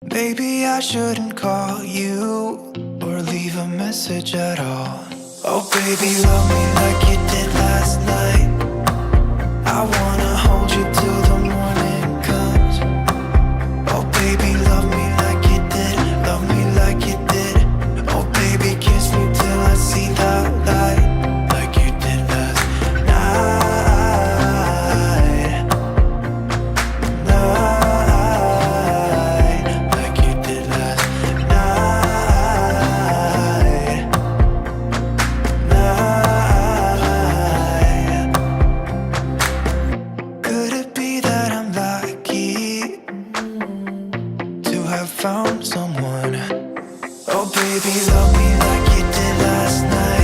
Maybe I shouldn't call you or leave a message at all. Oh baby, love me like you did last night. I wanna hold you till the morning comes. Oh baby, love me like you did, love me like you did. Oh baby, kiss me till I see the light, like you did last night. Like you did last night. Could it be that I'm lucky to have found someone? Oh baby, love me like you did last night.